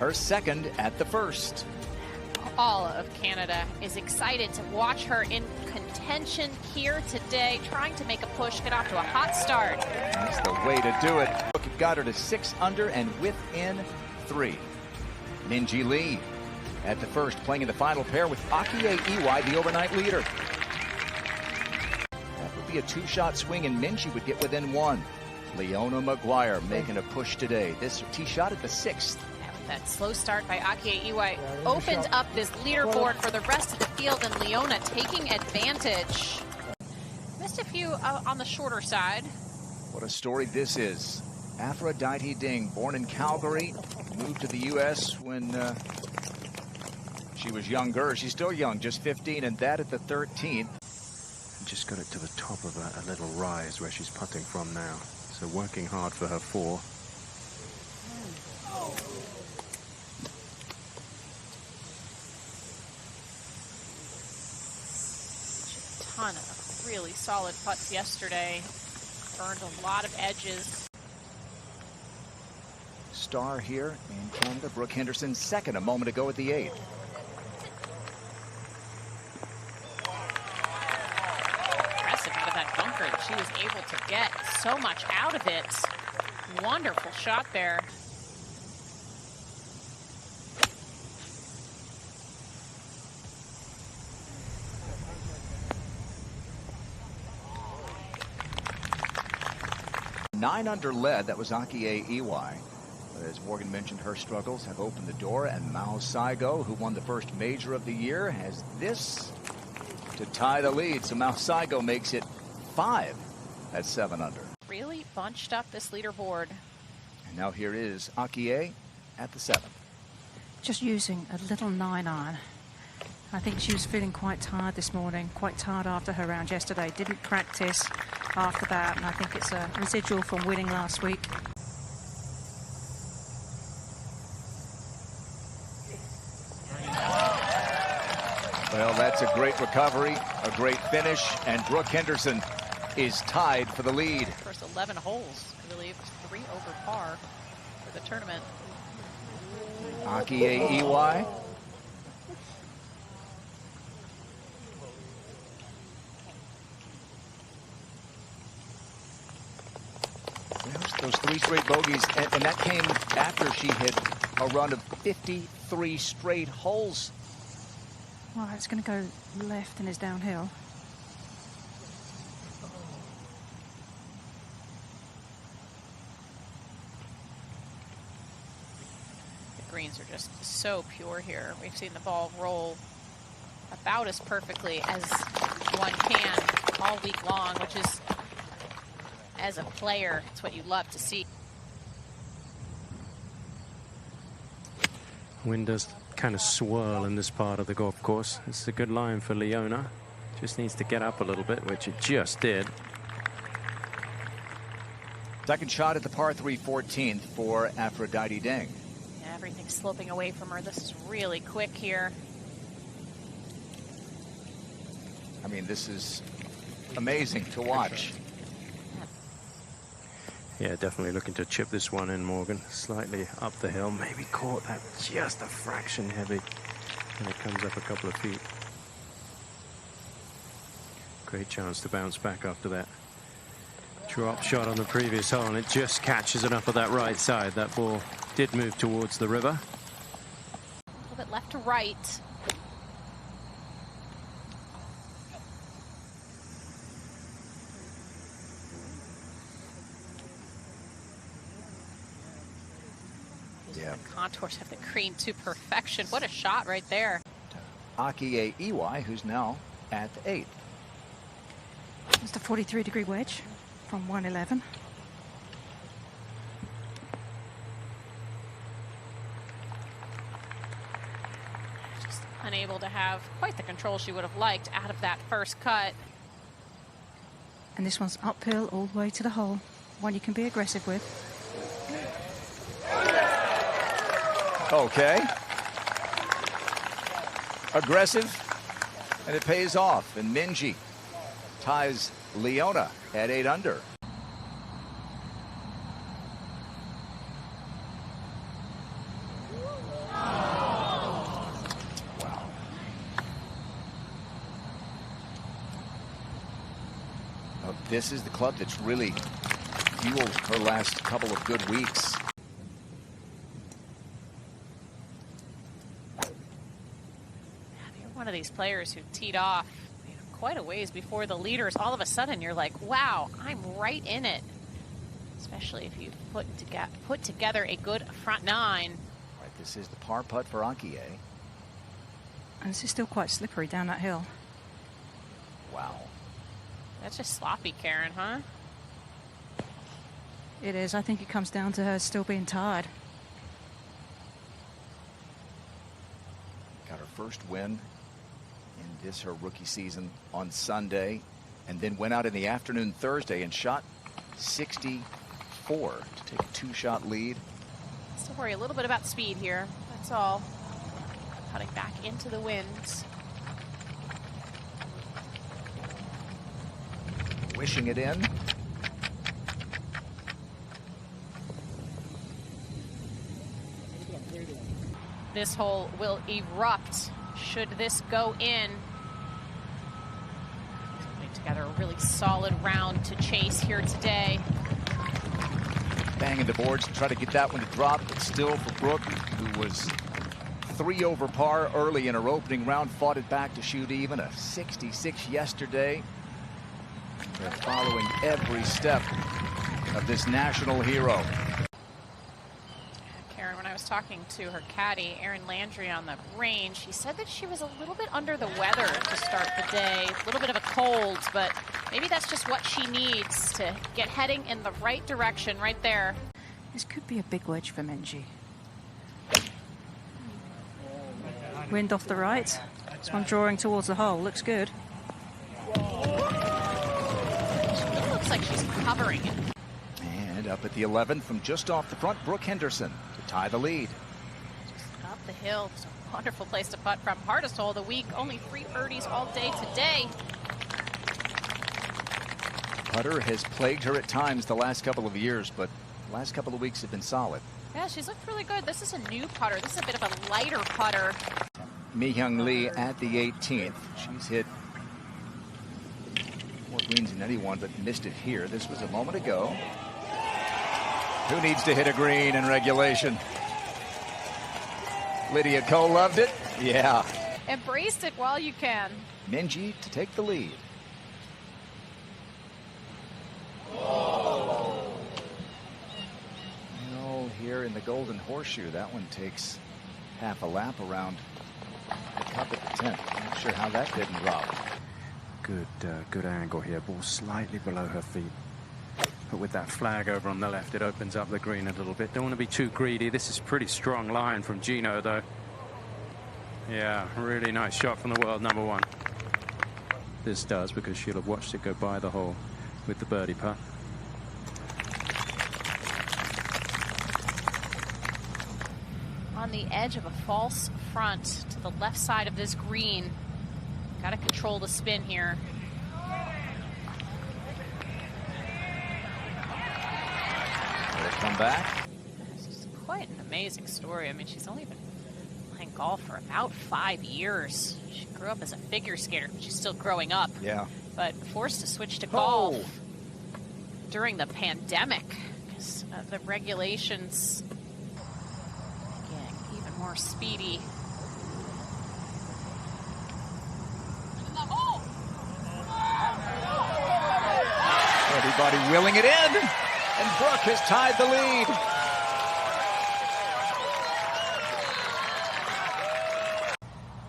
her second at the first. All of Canada is excited to watch her in contention here today, trying to make a push, get off to a hot start. That's the way to do it. It got her to 6 under and within 3. Minjee Lee at the first, playing in the final pair with Akie Iwai, the overnight leader. That would be a 2-shot swing, and Minjee would get within 1. Leona Maguire making a push today. This tee shot at the 6th. That slow start by Akie Iwai opens up this leaderboard for the rest of the field, and Leona taking advantage. Missed a few on the shorter side. What a story this is. Aphrodite Ding, born in Calgary, moved to the U.S. when she was younger. She's still young, just 15, and that at the 13th. Just got it to the top of a little rise where she's putting from now. So working hard for her 4. Ton of really solid putts yesterday. Burned a lot of edges. Star here in Canada, Brooke Henderson, second a moment ago at the 8th. Impressive out of that bunker. She was able to get so much out of it. Wonderful shot there. Nine under lead, that was Akie Iwai. But as Morgan mentioned, her struggles have opened the door, and Mao Saigo, who won the first major of the year, has this to tie the lead. So Mao Saigo makes it 5 at 7 under. Really bunched up this leaderboard. And now here is Akie at the 7th. Just using a little 9-iron. I think she was feeling quite tired this morning, quite tired after her round yesterday. Didn't practice after that, and I think it's a residual from winning last week. Well, that's a great recovery, a great finish, and Brooke Henderson is tied for the lead. First 11 holes, I believe, 3 over par for the tournament. Akie Iwai. Those 3 straight bogeys, and that came after she hit a run of 53 straight holes. Well, it's going to go left and is downhill. The greens are just so pure here. We've seen the ball roll about as perfectly as one can all week long, which is, as a player, it's what you love to see. Wind does kind of swirl in this part of the golf course. It's a good line for Leona. Just needs to get up a little bit, which it just did. Second shot at the par 3 14th for Aphrodite Ding. Everything's sloping away from her. This is really quick here. I mean, this is amazing to watch. Yeah, definitely looking to chip this one in, Morgan. Slightly up the hill, maybe caught that just a fraction heavy, and it comes up a couple of feet. Great chance to bounce back after that drop shot on the previous hole, and it just catches it up at that right side. That ball did move towards the river. A little bit left to right. Yeah. The contours of the green to perfection. What a shot right there. Akie Iwai, who's now at the 8th. It's the 43-degree wedge from 111. Just unable to have quite the control she would have liked out of that first cut. And this one's uphill all the way to the hole. One you can be aggressive with. Okay. Aggressive, and it pays off. And Minjee ties Leona at 8 under. Well, this is the club that's really fueled her last couple of good weeks. You're one of these players who teed off quite a ways before the leaders. All of a sudden, you're like, wow, I'm right in it. Especially if you put together a good front nine. Right, this is the par putt for Akie. And this is still quite slippery down that hill. Wow. That's just sloppy, Karen, huh? It is. I think it comes down to her still being tired. Got her first win in this, her rookie season, on Sunday, and then went out in the afternoon Thursday and shot 64 to take a two-shot lead. Still worry a little bit about speed here. That's all. Cutting back into the winds. Wishing it in. This hole will erupt should this go in. Putting together a really solid round to chase here today. Banging the boards to try to get that one to drop, but still for Brooke, who was 3 over par early in her opening round, fought it back to shoot even. A 66 yesterday. They're following every step of this national hero. Karen, when I was talking to her caddy, Erin Landry, on the range, she said that she was a little bit under the weather to start the day. A little bit of a cold, but maybe that's just what she needs to get heading in the right direction right there. This could be a big wedge for Minjee. Wind off the right. This one drawing towards the hole. Looks good. It looks like she's covering it. And up at the 11th from just off the front, Brooke Henderson to tie the lead. Just up the hill. It's a wonderful place to putt from. Hardest hole of the week. Only 3 birdies all day today. Putter has plagued her at times the last couple of years, but the last couple of weeks have been solid. Yeah, she's looked really good. This is a new putter. This is a bit of a lighter putter. Mi-Hyung Lee at the 18th. She's hit more greens than anyone, but missed it here. This was a moment ago. Who needs to hit a green in regulation? Lydia Ko loved it. Yeah. Embraced it while you can. Minjee to take the lead. Here in the Golden Horseshoe, that one takes half a lap around the cup at the 10th. Not sure how that didn't drop. Good angle here. Ball slightly below her feet. But with that flag over on the left, it opens up the green a little bit. Don't want to be too greedy. This is a pretty strong line from Gino, though. Yeah, really nice shot from the world number 1. This does, because she'll have watched it go by the hole with the birdie putt. On the edge of a false front to the left side of this green. Got to control the spin here. Come back. This is quite an amazing story. I mean, she's only been playing golf for about 5 years. She grew up as a figure skater, but she's still growing up. Yeah. But forced to switch to golf during the pandemic because of the regulations getting even more speedy. Everybody willing it in, and Brooke has tied the lead.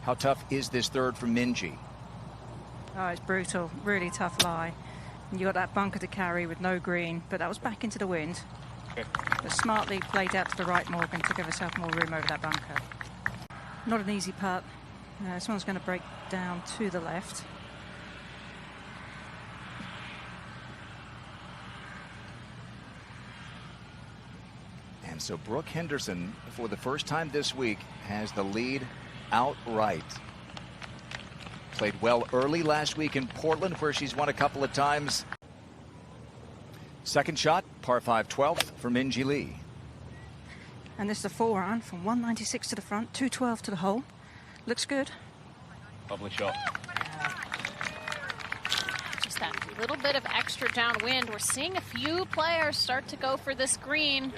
How tough is this third for Minjee? Oh, it's brutal. Really tough lie. And you got that bunker to carry with no green, but that was back into the wind. Okay. But smartly played out to the right, Morgan, to give herself more room over that bunker. Not an easy putt. This one's going to break down to the left. And so Brooke Henderson, for the first time this week, has the lead outright. Played well early last week in Portland, where she's won a couple of times. Second shot, par 5 12th for Minjee Lee. And this is a 4-iron from 196 to the front, 212 to the hole. Looks good. Lovely shot. Just that A little bit of extra downwind. We're seeing a few players start to go for this green.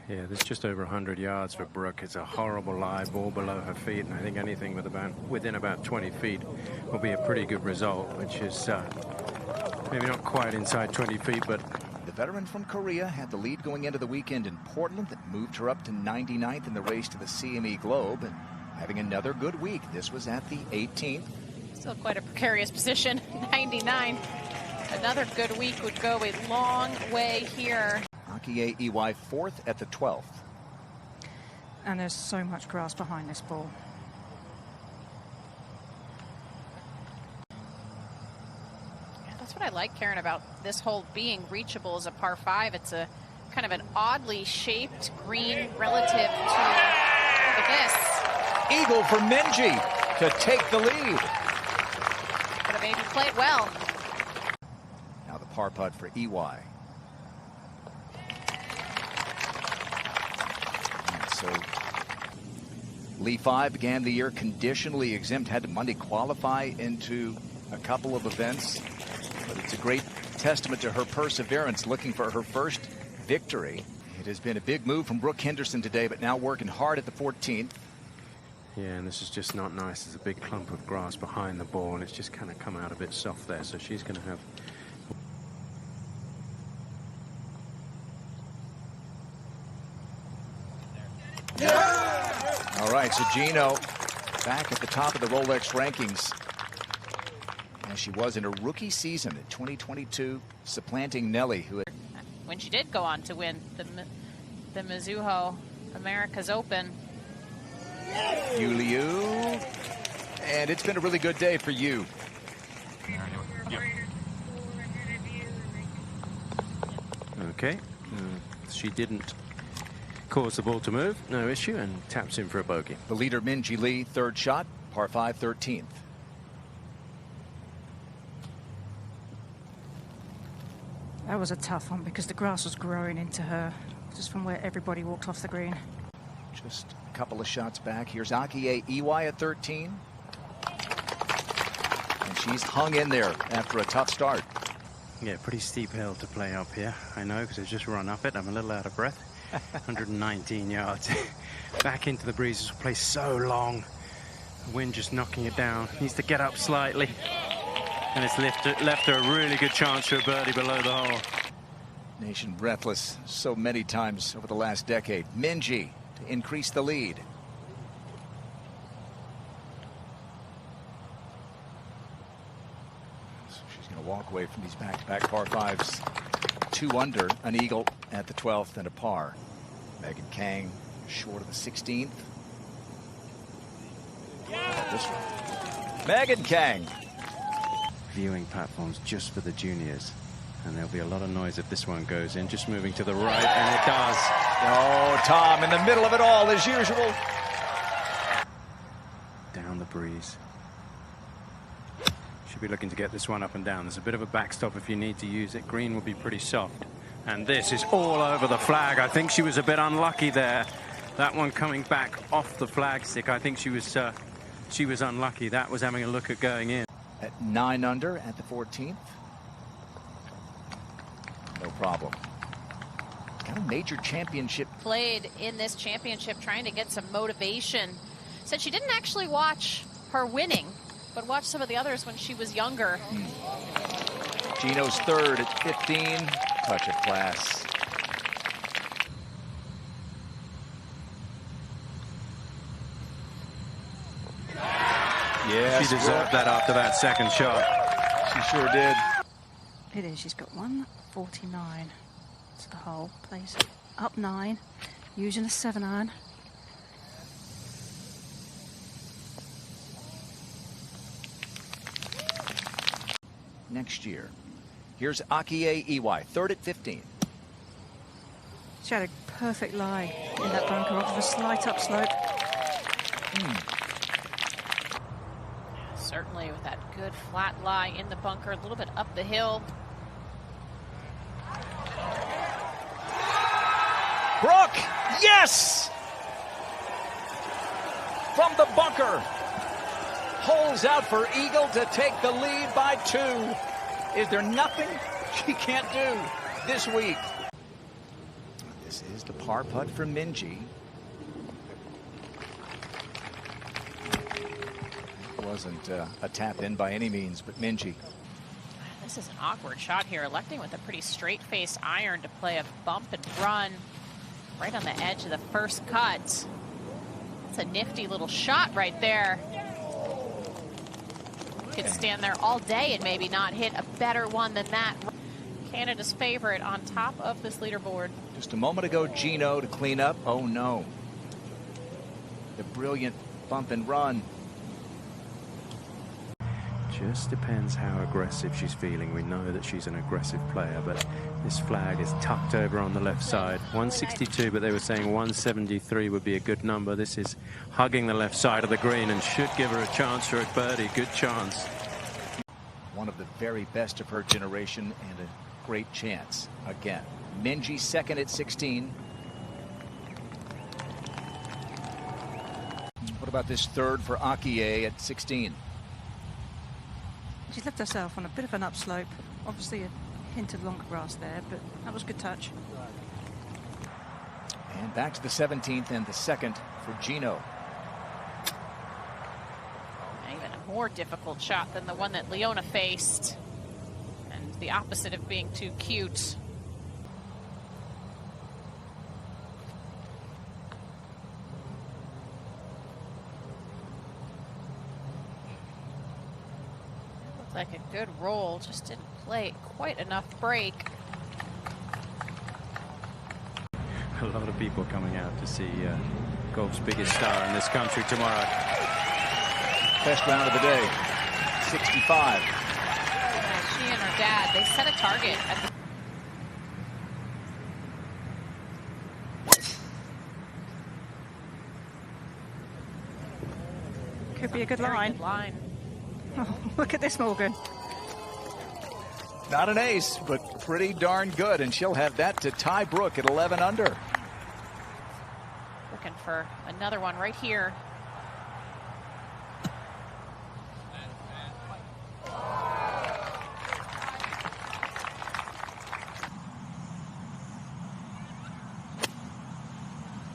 Yeah, there's just over 100 yards for Brooke. It's a horrible lie, ball below her feet, and I think anything within about 20 feet will be a pretty good result, which is maybe not quite inside 20 feet, but... The veteran from Korea had the lead going into the weekend in Portland that moved her up to 99th in the race to the CME Globe, and having another good week. This was at the 18th. Still quite a precarious position, 99. Another good week would go a long way here. Akie Iwai fourth at the 12th. And there's so much grass behind this ball. That's what I like, Karen, about this hole being reachable as a par 5. It's a kind of an oddly shaped green relative to, look at this. Eagle for Minji to take the lead. But maybe played well. Now the par putt for Iwai. So Lee 5 began the year conditionally exempt, had to Monday qualify into a couple of events, but it's a great testament to her perseverance looking for her first victory. It has been a big move from Brooke Henderson today, but now working hard at the 14th. Yeah, and this is just not nice. There's a big clump of grass behind the ball, and it's just kind of come out a bit soft there, so she's going to have... All right, so Gino back at the top of the Rolex rankings as she was in her rookie season in 2022, supplanting Nelly, who had... When she did go on to win the Mizuho America's Open. Yuliu, and it's been a really good day for you. Okay, she didn't cause the ball to move, no issue, and taps in for a bogey. The leader, Minji Lee, third shot, par 5, 13th. That was a tough one because the grass was growing into her just from where everybody walked off the green. Just a couple of shots back. Here's Akie Iwai at 13. And she's hung in there after a tough start. Yeah, pretty steep hill to play up here. I know, because I just run up it. I'm a little out of breath. 119 yards. Back into the breeze. This place so long. The wind just knocking it down. Needs to get up slightly. And it's left her a really good chance for a birdie below the hole. Nation breathless so many times over the last decade. Minji to increase the lead. So she's going to walk away from these back-to-back par 5s. 2 under, an eagle at the 12th and a par. Megan Kang short of the 16th. This one. Megan Kang. Viewing platforms just for the juniors. And there'll be a lot of noise if this one goes in. Just moving to the right, and it does. Oh, Tom in the middle of it all as usual. Down the breeze. Should be looking to get this one up and down. There's a bit of a backstop if you need to use it. Green will be pretty soft. And this is all over the flag. I think she was a bit unlucky there. That one coming back off the flag stick. I think she was unlucky. That was having a look at going in. At 9 under at the 14th. No problem. Got a major championship. Played in this championship trying to get some motivation. Said she didn't actually watch her winning, but watched some of the others when she was younger. Gino's third at 15. Touch of class. Yes, she deserved that after that second shot. She sure did. It is. She's got 149 to the hole. Plays up 9, using a 7-iron. Next year. Here's Akie Iwai, third at 15. She had a perfect lie in that bunker off of a slight upslope. Certainly with that good flat lie in the bunker, a little bit up the hill. Brooke, yes! From the bunker. Holes out for eagle to take the lead by 2. Is there nothing she can't do this week? This is the par putt for Minjee. Wasn't a tap in by any means, but Minjee. This is an awkward shot here, electing with a pretty straight-faced iron to play a bump and run right on the edge of the first cut. That's a nifty little shot right there. Could stand there all day and maybe not hit a better one than that. Canada's favorite on top of this leaderboard. Just a moment ago, Gino to clean up. Oh no. The brilliant bump and run. Just depends how aggressive she's feeling. We know that she's an aggressive player, but this flag is tucked over on the left side. 162, but they were saying 173 would be a good number. This is hugging the left side of the green and should give her a chance for a birdie. Good chance. One of the very best of her generation and a great chance again. Minjee second at 16. What about this third for Akie at 16? She's left herself on a bit of an upslope. Obviously a hint of longer grass there, but that was a good touch. And back to the 17th and the second for Gino. Even a more difficult shot than the one that Leona faced. And the opposite of being too cute. Like a good roll, just didn't play quite enough break. A lot of people coming out to see golf's biggest star in this country tomorrow. Best round of the day, 65. She and her dad, they set a target at the Could be a good line. Good line. Oh, look at this, Morgan. Not an ace, but pretty darn good, and she'll have that to tie Brooke at 11 under. Looking for another one right here.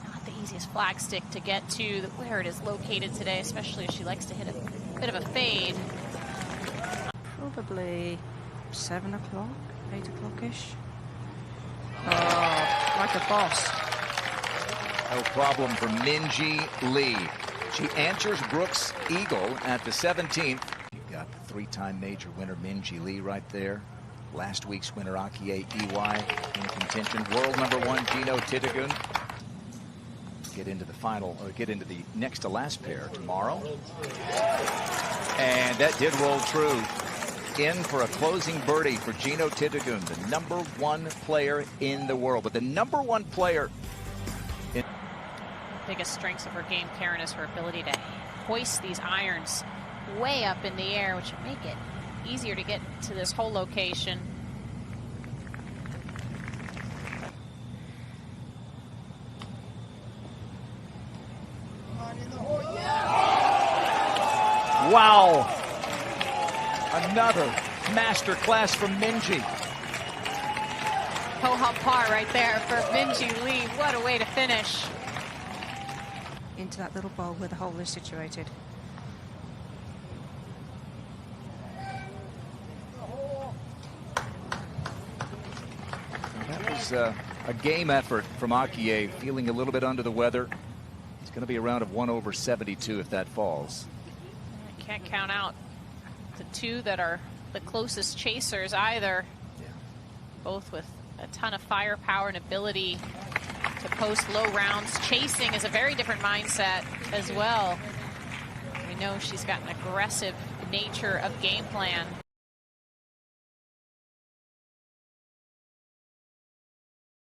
Not the easiest flag stick to get to where it is located today, especially if she likes to hit a bit of a fade. Probably 7 o'clock, 8 o'clock-ish. Oh, like a boss. No problem for Minjee Lee. She answers Brooks' eagle at the 17th. You've got the three-time major winner Minjee Lee right there. Last week's winner Akie in contention. World #1 Gino Titigun. Get into the final, or get into the next to last pair tomorrow. And that did roll true. In for a closing birdie for Gino Titigun, the #1 player in the world. But the #1 player in biggest strengths of her game, Karen, is her ability to hoist these irons way up in the air, which would make it easier to get to this whole location. Wow! Another master class from Minjee. Ho-hum par right there for Minjee Lee. What a way to finish. Into that little bowl where the hole is situated. That was a game effort from Akie, feeling a little bit under the weather. It's going to be a round of 1/72 if that falls. I can't count out the two that are the closest chasers either. Yeah. Both with a ton of firepower and ability to post low rounds. Chasing is a very different mindset as well. We know she's got an aggressive nature of game plan.